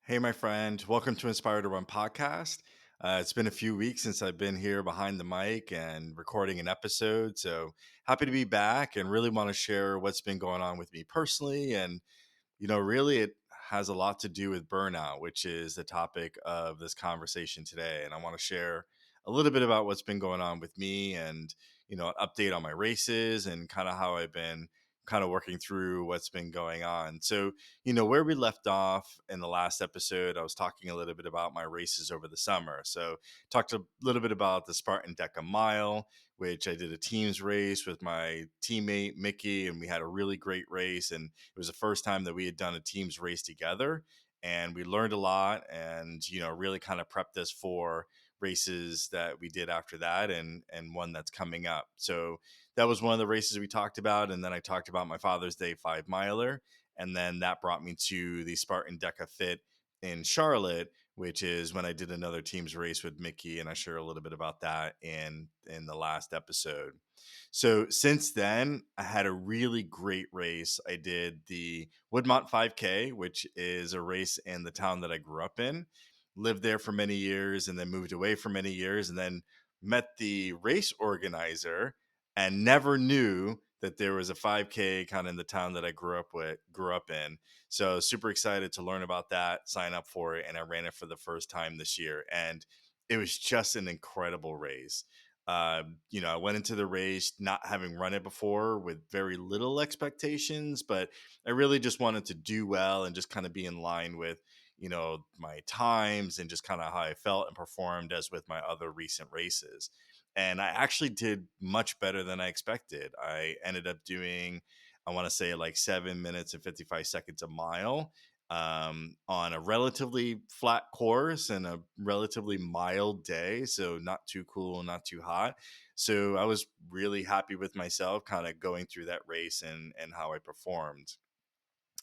Hey, my friend. Welcome to Inspired to Run podcast. It's been a few weeks since I've been here behind the mic and recording an episode. So happy to be back and really want to share what's been going on with me personally. And, really it has a lot to do with burnout, which is the topic of this conversation today. And I want to share a little bit about what's been going on with me and, an update on my races and kind of how I've been kind of working through what's been going on. So, where we left off in the last episode, I was talking a little bit about my races over the summer. So, talked a little bit about the Spartan DEKA mile, which I did a teams race with my teammate Mickey, and we had a really great race. And it was the first time that we had done a teams race together. And we learned a lot and, really kind of prepped us for races that we did after that and one that's coming up. So that was one of the races we talked about. And then I talked about my Father's Day 5 miler. And then that brought me to the Spartan DEKA Fit in Charlotte, which is when I did another team's race with Mickey. And I share a little bit about that in the last episode. So since then, I had a really great race. I did the Woodmont 5K, which is a race in the town that I grew up in, lived there for many years, and then moved away for many years, and then met the race organizer and never knew that there was a 5K kind of in the town that I grew up in. So super excited to learn about that, sign up for it, and I ran it for the first time this year. And it was just an incredible race. I went into the race not having run it before with very little expectations, but I really just wanted to do well and just kind of be in line with, my times and just kind of how I felt and performed as with my other recent races. And I actually did much better than I expected. I ended up doing, I want to say like 7 minutes and 55 seconds a mile on a relatively flat course and a relatively mild day. So not too cool, not too hot. So I was really happy with myself kind of going through that race and how I performed.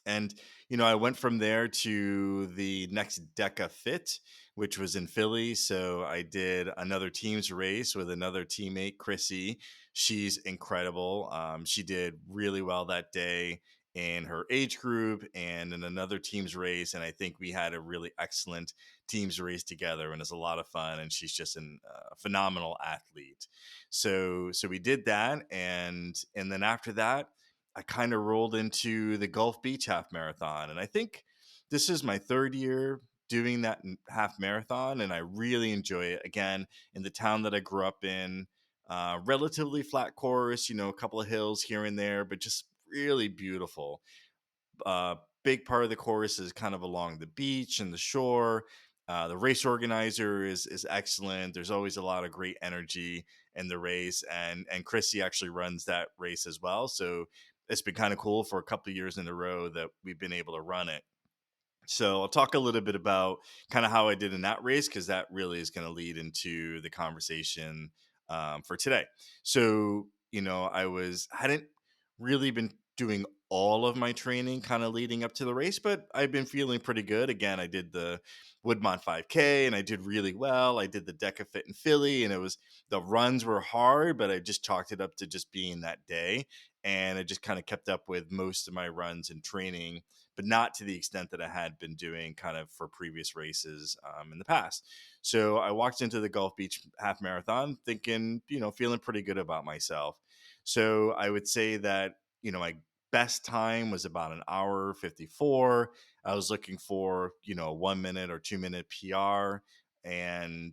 And, I went from there to the next DECA Fit, which was in Philly. So I did another team's race with another teammate, Chrissy. She's incredible. She did really well that day in her age group and in another team's race. And I think we had a really excellent team's race together, and it's a lot of fun. And she's just a phenomenal athlete. So we did that, and then after that, I kind of rolled into the Gulf Beach half marathon. And I think this is my third year doing that half marathon. And I really enjoy it. Again, in the town that I grew up in, relatively flat course, a couple of hills here and there, but just really beautiful. Big part of the course is kind of along the beach and the shore. The race organizer is excellent. There's always a lot of great energy in the race, and Chrissy actually runs that race as well. So it's been kind of cool for a couple of years in a row that we've been able to run it. So I'll talk a little bit about kind of how I did in that race because that really is going to lead into the conversation for today. So hadn't really been doing all of my training kind of leading up to the race, but I've been feeling pretty good. Again, I did the Woodmont 5K and I did really well. I did the DECA Fit in Philly, and the runs were hard, but I just chalked it up to just being that day. And I just kind of kept up with most of my runs and training, but not to the extent that I had been doing kind of for previous races in the past. So I walked into the Gulf Beach half marathon thinking, feeling pretty good about myself. So I would say that, my best time was about an hour 54. I was looking for, a 1 minute or 2 minute PR. And,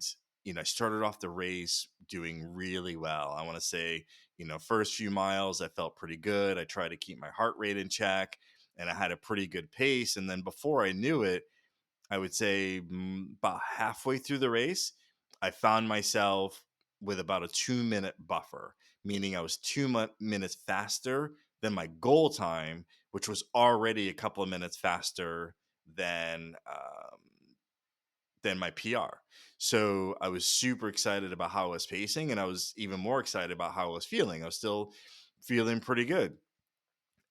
I started off the race doing really well. I want to say, first few miles, I felt pretty good. I tried to keep my heart rate in check and I had a pretty good pace. And then before I knew it, I would say about halfway through the race, I found myself with about a 2 minute buffer, meaning I was 2 minutes faster than my goal time, which was already a couple of minutes faster than than my PR. So I was super excited about how I was pacing, and I was even more excited about how I was feeling. I was still feeling pretty good.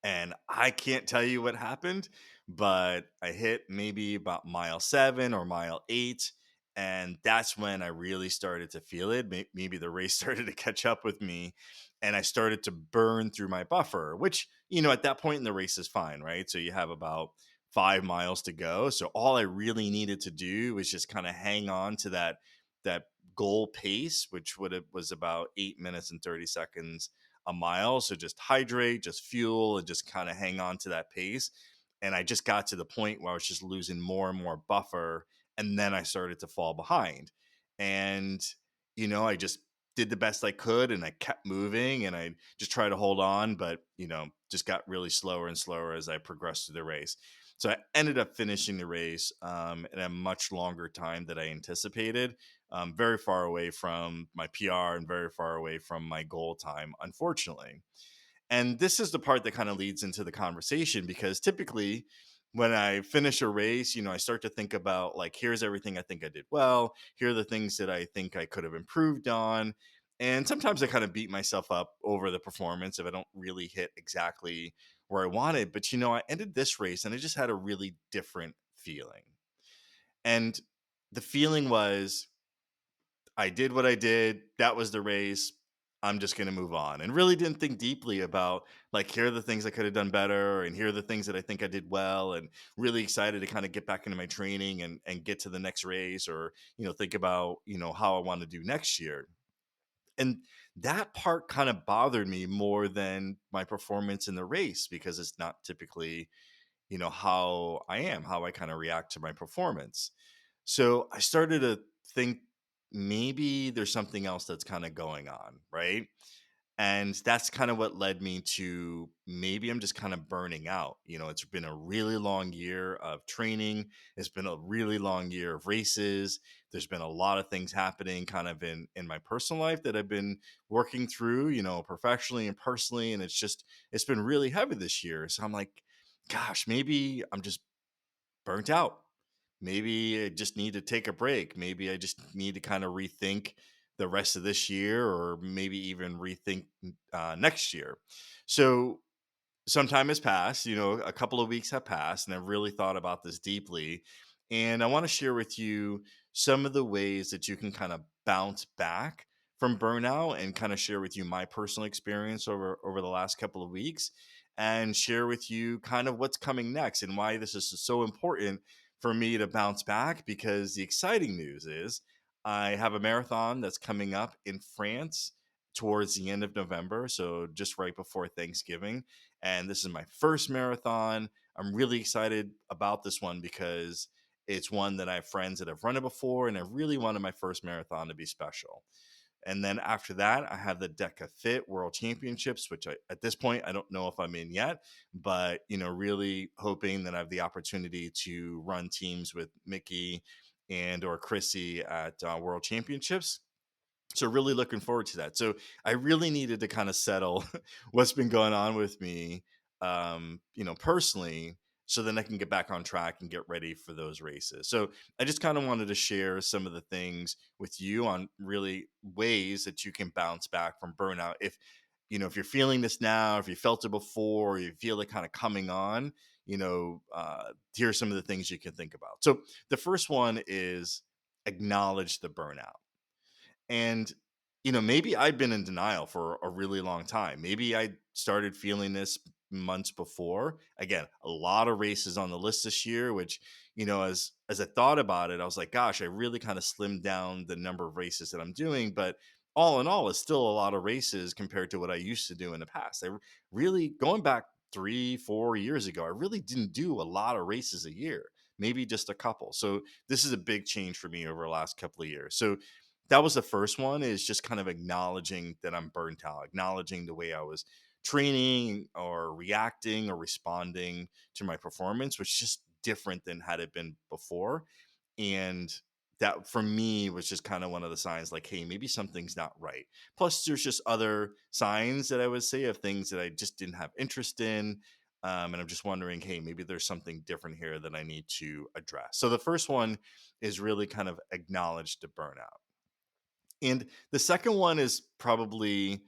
And I can't tell you what happened, but I hit maybe about mile 7 or mile 8. And that's when I really started to feel it. Maybe the race started to catch up with me and I started to burn through my buffer, which, at that point in the race is fine, right? So you have about 5 miles to go. So all I really needed to do was just kind of hang on to that goal pace, which was about 8 minutes and 30 seconds a mile. So just hydrate, just fuel, and just kind of hang on to that pace. And I just got to the point where I was just losing more and more buffer. And then I started to fall behind. And, I just did the best I could and I kept moving and I just tried to hold on, but, just got really slower and slower as I progressed through the race. So I ended up finishing the race in a much longer time than I anticipated, very far away from my PR and very far away from my goal time, unfortunately. And this is the part that kind of leads into the conversation because typically when I finish a race, I start to think about like, here's everything I think I did well. Here are the things that I think I could have improved on. And sometimes I kind of beat myself up over the performance if I don't really hit exactly where I wanted. But, I ended this race and I just had a really different feeling. And the feeling was, I did what I did. That was the race. I'm just going to move on and really didn't think deeply about like, here are the things I could have done better. And here are the things that I think I did well. And really excited to kind of get back into my training and get to the next race or, think about, how I want to do next year. And that part kind of bothered me more than my performance in the race because it's not typically, how I am, how I kind of react to my performance. So I started to think maybe there's something else that's kind of going on, right? And that's kind of what led me to maybe I'm just kind of burning out. It's been a really long year of training. It's been a really long year of races. There's been a lot of things happening kind of in my personal life that I've been working through, professionally and personally. And it's been really heavy this year. So I'm like, gosh, maybe I'm just burnt out. Maybe I just need to take a break. Maybe I just need to kind of rethink the rest of this year or maybe even rethink next year. So some time has passed, a couple of weeks have passed, and I've really thought about this deeply. And I want to share with you some of the ways that you can kind of bounce back from burnout and kind of share with you my personal experience over the last couple of weeks and share with you kind of what's coming next and why this is so important for me to bounce back because the exciting news is I have a marathon that's coming up in France towards the end of November, so just right before Thanksgiving, and this is my first marathon. I'm really excited about this one because it's one that I have friends that have run it before, and I really wanted my first marathon to be special. And then after that, I have the DEKA Fit World Championships, which at this point, I don't know if I'm in yet, but, really hoping that I have the opportunity to run teams with Mickey and or Chrissy at World Championships. So really looking forward to that. So I really needed to kind of settle what's been going on with me, personally, so then I can get back on track and get ready for those races. So I just kind of wanted to share some of the things with you on really ways that you can bounce back from burnout. If you're feeling this now, if you felt it before, or you feel it kind of coming on, here's some of the things you can think about. So the first one is acknowledge the burnout. And, maybe I'd been in denial for a really long time. Maybe I started feeling this months before. Again, a lot of races on the list this year, which, as I thought about it, I was like, gosh, I really kind of slimmed down the number of races that I'm doing. But all in all, it's still a lot of races compared to what I used to do in the past. Really, going back 3, 4 years ago, I really didn't do a lot of races a year, maybe just a couple. So this is a big change for me over the last couple of years. So that was the first one, is just kind of acknowledging that I'm burnt out, acknowledging the way I was training or reacting or responding to my performance was just different than had it been before. And that for me was just kind of one of the signs like, hey, maybe something's not right. Plus, there's just other signs that I would say of things that I just didn't have interest in. And I'm just wondering, hey, maybe there's something different here that I need to address. So the first one is really kind of acknowledge the burnout. And the second one is probably,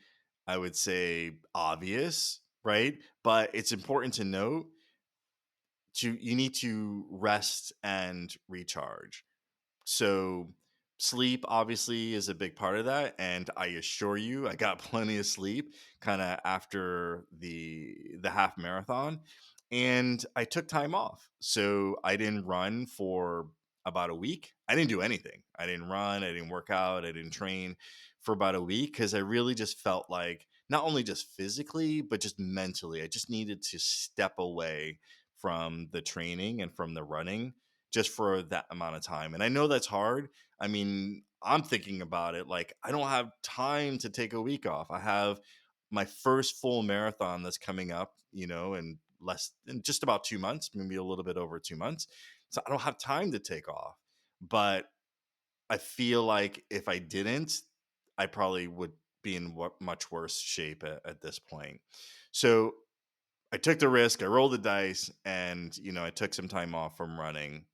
I would say, obvious, right? But it's important to note you need to rest and recharge. So sleep obviously is a big part of that, and I assure you I got plenty of sleep kind of after the half marathon. and I took time off. So I didn't run for about a week. I didn't do anything. I didn't run, I didn't work out, I didn't train for about a week because I really just felt like not only just physically, but just mentally, I just needed to step away from the training and from the running just for that amount of time. And I know that's hard. I mean, I'm thinking about it like I don't have time to take a week off. I have my first full marathon that's coming up, in less than just about 2 months, maybe a little bit over 2 months. So I don't have time to take off. But I feel like if I didn't, I probably would be in much worse shape at this point. So I took the risk, I rolled the dice, and I took some time off from running.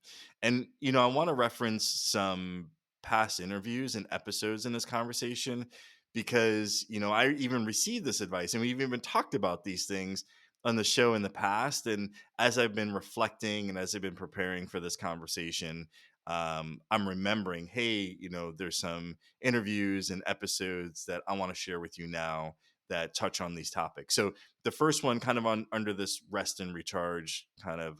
And I want to reference some past interviews and episodes in this conversation because I even received this advice and we've even talked about these things on the show in the past. And as I've been reflecting and as I've been preparing for this conversation, I'm remembering, hey, there's some interviews and episodes that I want to share with you now that touch on these topics. So the first one, kind of on under this rest and recharge kind of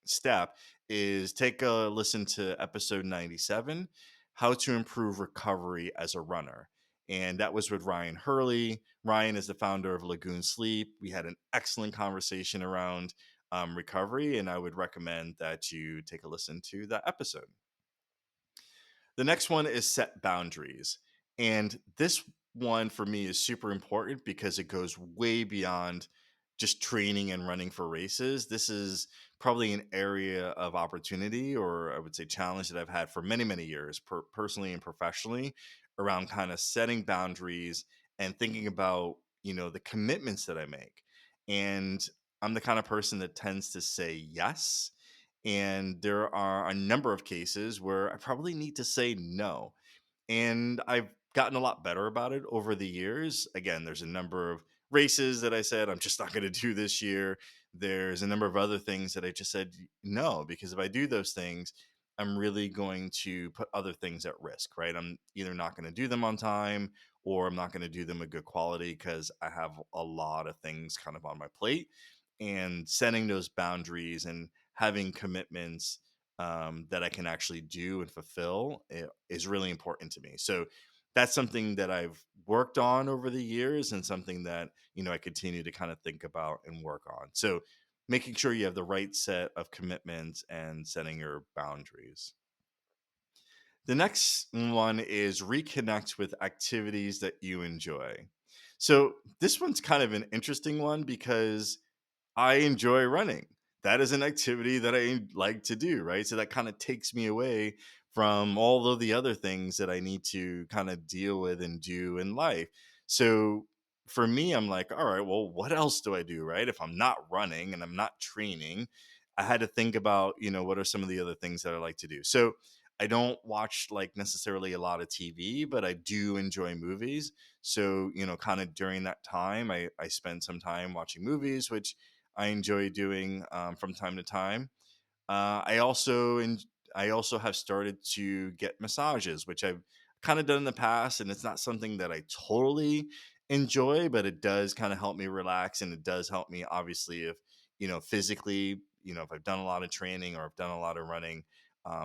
step, is take a listen to episode 97, how to improve recovery as a runner. And that was with Ryan Hurley. Ryan is the founder of Lagoon Sleep. We had an excellent conversation around recovery, and I would recommend that you take a listen to that episode. The next one is set boundaries. And this one for me is super important because it goes way beyond just training and running for races. This is probably an area of opportunity, or I would say challenge, that I've had for many, many years, personally and professionally, around kind of setting boundaries and thinking about, the commitments that I make. And I'm the kind of person that tends to say yes, and there are a number of cases where I probably need to say no. And I've gotten a lot better about it over the years. Again, there's a number of races that I said I'm just not going to do this year. There's a number of other things that I just said no, because if I do those things, I'm really going to put other things at risk, right? I'm either not going to do them on time or I'm not going to do them a good quality because I have a lot of things kind of on my plate. And setting those boundaries and having commitments that I can actually do and fulfill is really important to me. So that's something that I've worked on over the years and something that, I continue to kind of think about and work on. So making sure you have the right set of commitments and setting your boundaries. The next one is reconnect with activities that you enjoy. So this one's kind of an interesting one because I enjoy running. That is an activity that I like to do, right? So that kind of takes me away from all of the other things that I need to kind of deal with and do in life. So for me, I'm like, all right, well, what else do I do, right? If I'm not running and I'm not training, I had to think about, what are some of the other things that I like to do. So I don't watch like necessarily a lot of TV, but I do enjoy movies. So, kind of during that time, I spend some time watching movies, which I enjoy doing from time to time. I also have started to get massages, which I've kind of done in the past, and it's not something that I totally enjoy, but it does kind of help me relax, and it does help me, obviously, if physically, if I've done a lot of training or I've done a lot of running.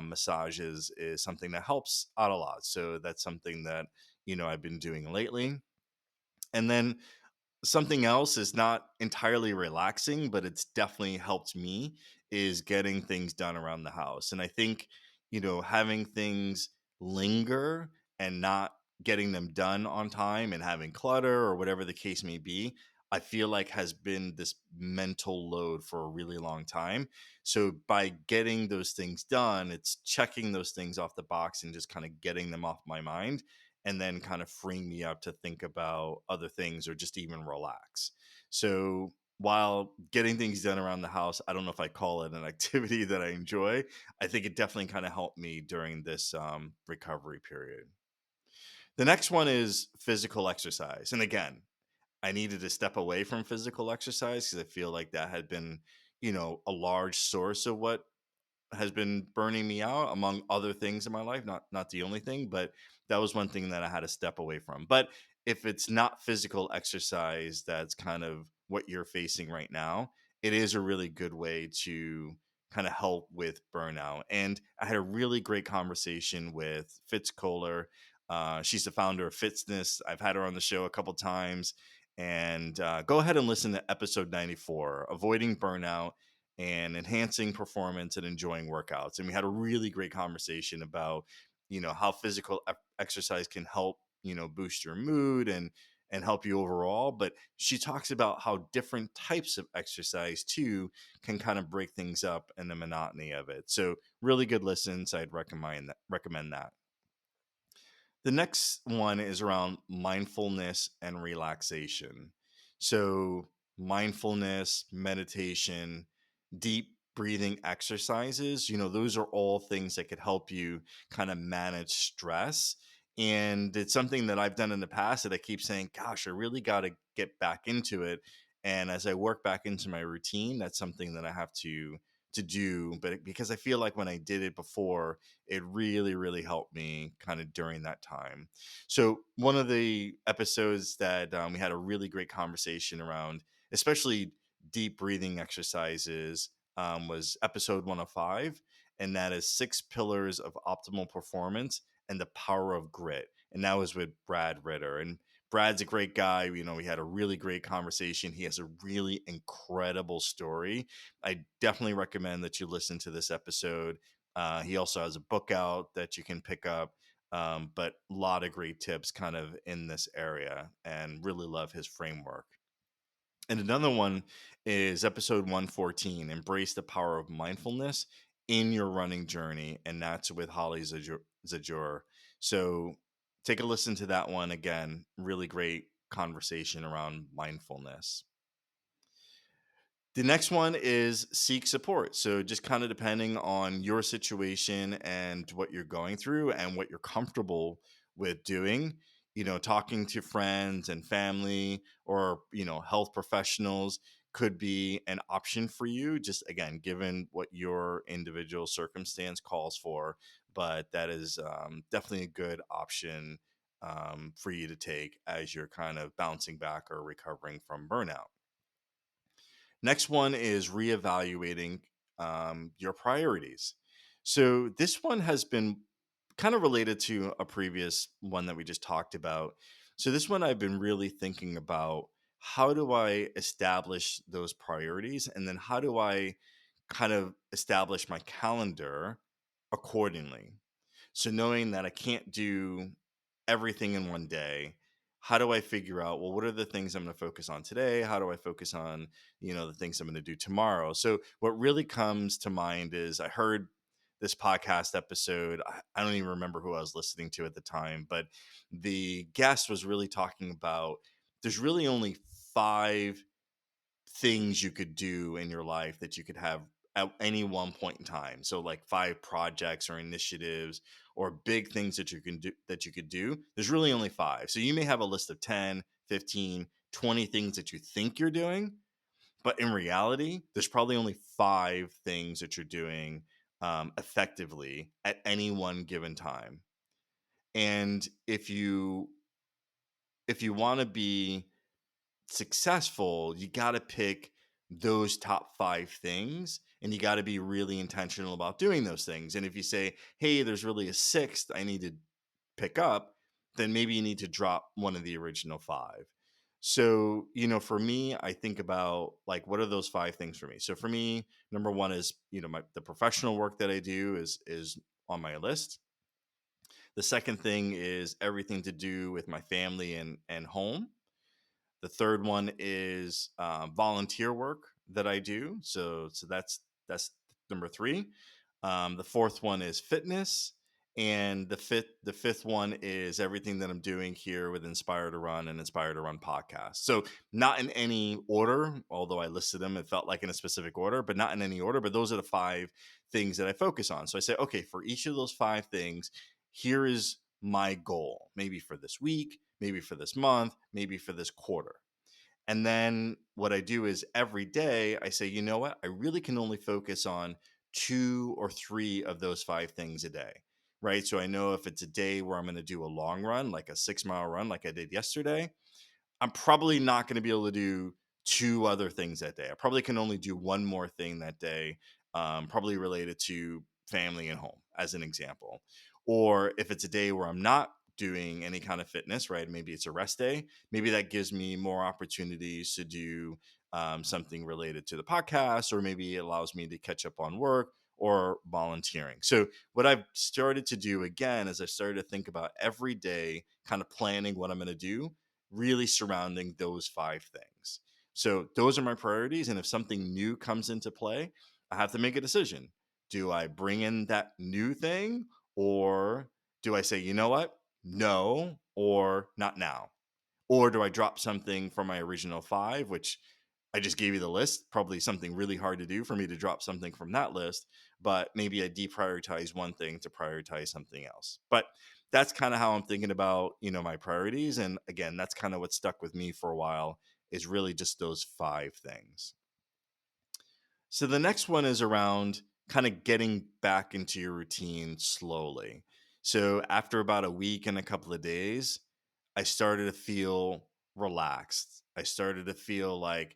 Massages is something that helps out a lot, so that's something that I've been doing lately. And then something else is not entirely relaxing, but it's definitely helped me, is getting things done around the house. And I think, having things linger and not getting them done on time and having clutter or whatever the case may be, I feel like has been this mental load for a really long time. So by getting those things done, it's checking those things off the box and just kind of getting them off my mind, and then kind of freeing me up to think about other things or just even relax. So while getting things done around the house, I don't know if I call it an activity that I enjoy. I think it definitely kind of helped me during this recovery period. The next one is physical exercise. And again, I needed to step away from physical exercise because I feel like that had been, a large source of what has been burning me out, among other things in my life. Not the only thing, but that was one thing that I had to step away from. But if it's not physical exercise that's kind of what you're facing right now, it is a really good way to kind of help with burnout. And I had a really great conversation with Fitz Kohler. She's the founder of Fitness. I've had her on the show a couple times. And go ahead and listen to episode 94, Avoiding Burnout and Enhancing Performance and Enjoying Workouts. And we had a really great conversation about, how physical exercise can help, boost your mood and help you overall. But she talks about how different types of exercise too can kind of break things up and the monotony of it. So really good listens. I'd recommend that. The next one is around mindfulness and relaxation. So, mindfulness, meditation, deep breathing exercises, those are all things that could help you kind of manage stress. And it's something that I've done in the past that I keep saying, gosh, I really got to get back into it. And as I work back into my routine, that's something that I have to do. But because I feel like when I did it before, it really, really helped me kind of during that time. So, one of the episodes that we had a really great conversation around, especially deep breathing exercises, was episode 105. And that is Six Pillars of Optimal Performance and the Power of Grit. And that was with Brad Ritter. And Brad's a great guy. We had a really great conversation. He has a really incredible story. I definitely recommend that you listen to this episode. He also has a book out that you can pick up, but a lot of great tips kind of in this area and really love his framework. And another one is episode 114, Embrace the Power of Mindfulness in Your Running Journey. And that's with Holly Zajur. So take a listen to that one again. Really great conversation around mindfulness. The next one is seek support. So, just kind of depending on your situation and what you're going through and what you're comfortable with doing, talking to friends and family or, health professionals could be an option for you, just again, given what your individual circumstance calls for. But that is definitely a good option for you to take as you're kind of bouncing back or recovering from burnout. Next one is reevaluating your priorities. So this one has been kind of related to a previous one that we just talked about. So this one I've been really thinking about, how do I establish those priorities, and then how do I kind of establish my calendar accordingly. So knowing that I can't do everything in one day, how do I figure out, well, what are the things I'm going to focus on today? How do I focus on, the things I'm going to do tomorrow? So what really comes to mind is I heard this podcast episode. I don't even remember who I was listening to at the time, but the guest was really talking about there's really only five things you could do in your life that you could have at any one point in time. So like five projects or initiatives or big things that you could do. There's really only five. So you may have a list of 10, 15, 20 things that you think you're doing, but in reality, there's probably only five things that you're doing effectively at any one given time. And if you want to be successful, you got to pick those top five things and you got to be really intentional about doing those things. And if you say, hey, there's really a sixth I need to pick up, then maybe you need to drop one of the original five. So, for me, I think about like, what are those five things for me? So for me, number one is, the professional work that I do is on my list. The second thing is everything to do with my family and home. The third one is volunteer work that I do. So that's number three. The fourth one is fitness, and the fifth one is everything that I'm doing here with Inspire to Run and Inspire to Run podcast. So not in any order, although I listed them, it felt like in a specific order, but not in any order. But those are the five things that I focus on. So I say, okay, for each of those five things, here is my goal, maybe for this week, maybe for this month, maybe for this quarter. And then what I do is every day I say, you know what? I really can only focus on two or three of those five things a day. Right. So I know if it's a day where I'm going to do a long run, like a 6 mile run, like I did yesterday, I'm probably not going to be able to do two other things that day. I probably can only do one more thing that day, probably related to family and home, as an example. Or if it's a day where I'm not doing any kind of fitness, right? Maybe it's a rest day. Maybe that gives me more opportunities to do something related to the podcast, or maybe it allows me to catch up on work or volunteering. So, what I've started to do again is I started to think about every day, kind of planning what I'm going to do, really surrounding those five things. So those are my priorities. And if something new comes into play, I have to make a decision. Do I bring in that new thing, or do I say, you know what? No, or not now? Or do I drop something from my original five, which I just gave you the list? Probably something really hard to do for me to drop something from that list, but maybe I deprioritize one thing to prioritize something else. But that's kind of how I'm thinking about, my priorities. And again, that's kind of what stuck with me for a while, is really just those five things. So the next one is around kind of getting back into your routine slowly. So after about a week and a couple of days, I started to feel relaxed. I started to feel like,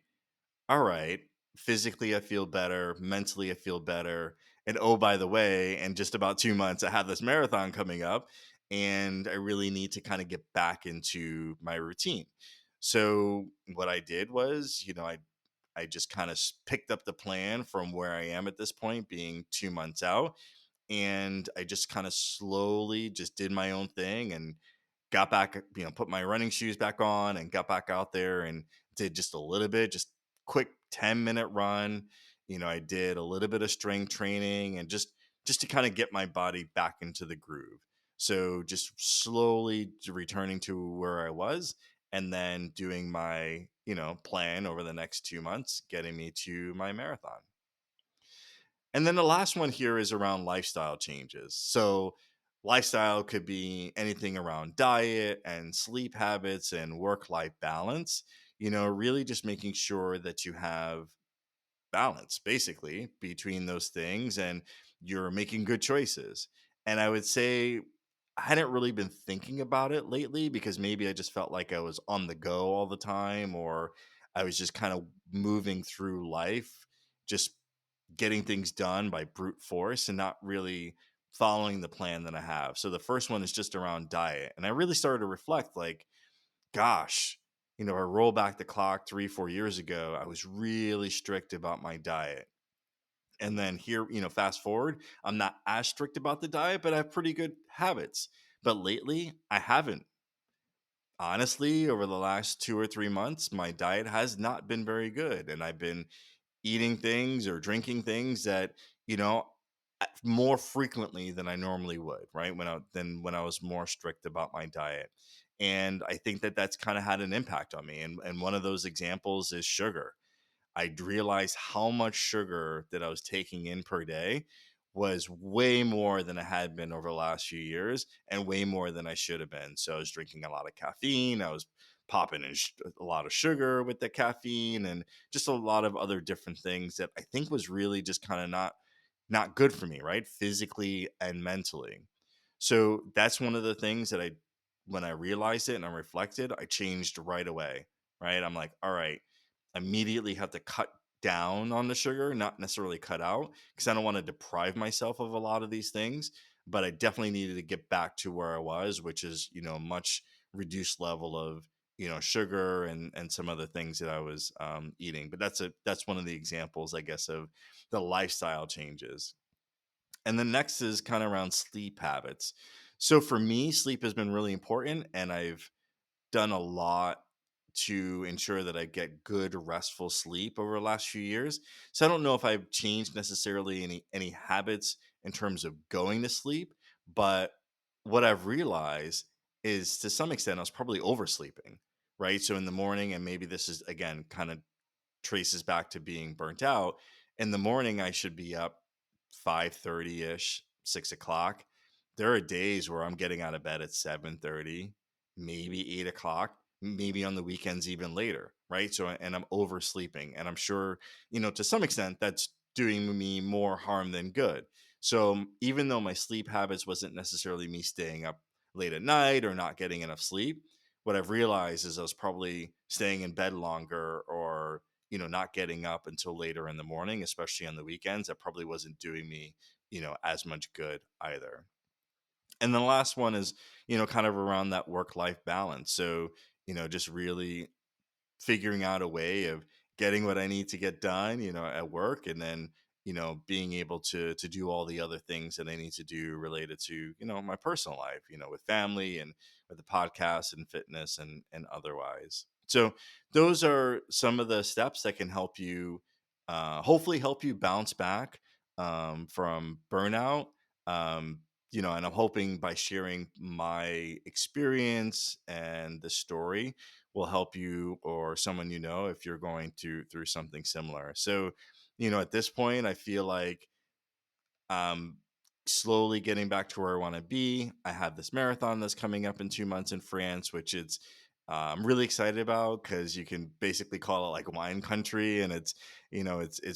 all right, physically I feel better, mentally I feel better. And oh, by the way, in just about 2 months, I have this marathon coming up, and I really need to kind of get back into my routine. So what I did was, I just kind of picked up the plan from where I am at this point, being 2 months out, and I just kind of slowly just did my own thing and got back, put my running shoes back on and got back out there and did just a little bit, just quick 10-minute run. I did a little bit of strength training, and just to kind of get my body back into the groove. So just slowly returning to where I was, and then doing my, plan over the next 2 months, getting me to my marathon. And then the last one here is around lifestyle changes. So, lifestyle could be anything around diet and sleep habits and work life balance, really just making sure that you have balance basically between those things, and you're making good choices. And I would say I hadn't really been thinking about it lately, because maybe I just felt like I was on the go all the time, or I was just kind of moving through life, just getting things done by brute force and not really following the plan that I have. So the first one is just around diet. And I really started to reflect, like, gosh, I roll back the clock 3, 4 years ago, I was really strict about my diet. And then here, fast forward, I'm not as strict about the diet, but I have pretty good habits. But lately, I haven't. Honestly, over the last 2 or 3 months, my diet has not been very good. And I've been eating things or drinking things that, you know, more frequently than I normally would, right? When I was more strict about my diet. And I think that that's kind of had an impact on me. And one of those examples is sugar. I realized how much sugar that I was taking in per day was way more than I had been over the last few years, and way more than I should have been. So I was drinking a lot of caffeine. I was popping in a lot of sugar with the caffeine, and just a lot of other different things that I think was really just kind of not good for me, right? Physically and mentally. So that's one of the things that when I realized it and I reflected, I changed right away, right? I'm like, all right, immediately have to cut down on the sugar, not necessarily cut out, because I don't want to deprive myself of a lot of these things. But I definitely needed to get back to where I was, which is, much reduced level of, sugar and some other things that I was eating. But that's one of the examples, I guess, of the lifestyle changes. And the next is kind of around sleep habits. So for me, sleep has been really important, and I've done a lot to ensure that I get good restful sleep over the last few years. So I don't know if I've changed necessarily any habits in terms of going to sleep, but what I've realized is, to some extent, I was probably oversleeping, right? So in the morning, and maybe this is again kind of traces back to being burnt out. In the morning, I should be up 5:30 ish, 6 o'clock. There are days where I'm getting out of bed at 7:30, maybe 8 o'clock, maybe on the weekends even later, right? So, and I'm oversleeping, and I'm sure, to some extent, that's doing me more harm than good. So, even though my sleep habits wasn't necessarily me staying up late at night or not getting enough sleep, what I've realized is I was probably staying in bed longer, or not getting up until later in the morning, especially on the weekends. That probably wasn't doing me as much good either. And the last one is kind of around that work life balance. So just really figuring out a way of getting what I need to get done, at work, and then, being able to do all the other things that I need to do related to, my personal life, with family and with the podcast and fitness and otherwise. So those are some of the steps that can help you, hopefully help you bounce back from burnout. Um, and I'm hoping by sharing my experience and the story will help you or someone if you're going through something similar. So, at this point, I feel like um slowly getting back to where I want to be. I have this marathon that's coming up in 2 months in France, which I'm really excited about because you can basically call it like wine country, and it's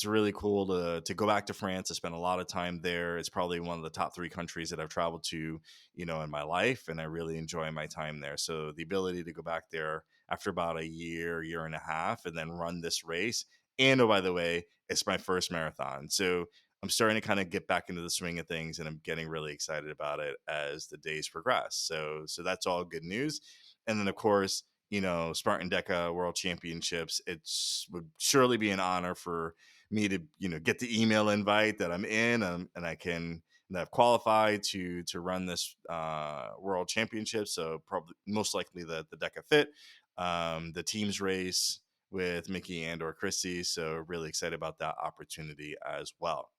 really cool to go back to France. I spent a lot of time there. It's probably one of the top three countries that I've traveled to, in my life, and I really enjoy my time there. So the ability to go back there after about a year and a half, and then run this race. And oh, by the way, it's my first marathon. So I'm starting to kind of get back into the swing of things, and I'm getting really excited about it as the days progress. So that's all good news. And then of course, Spartan DEKA World Championships. It's would surely be an honor for me to get the email invite that I'm in, and I can and I've qualified to run this World Championship. So probably most likely the DEKA Fit, the teams race with Mickey and or Chrissy. So really excited about that opportunity as well.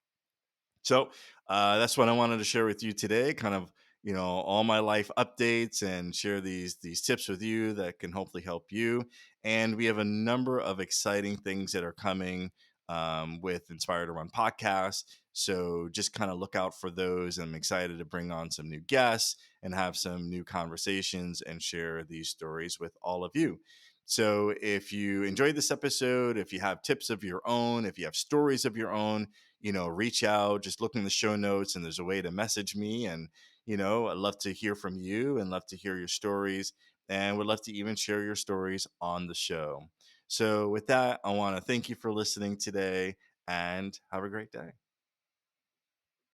So that's what I wanted to share with you today. Kind of, all my life updates, and share these tips with you that can hopefully help you. And we have a number of exciting things that are coming with Inspired to Run podcast. So just kind of look out for those. I'm excited to bring on some new guests and have some new conversations and share these stories with all of you. So if you enjoyed this episode, if you have tips of your own, if you have stories of your own, reach out, just look in the show notes, and there's a way to message me. And, I'd love to hear from you and love to hear your stories, and would love to even share your stories on the show. So with that, I want to thank you for listening today, and have a great day.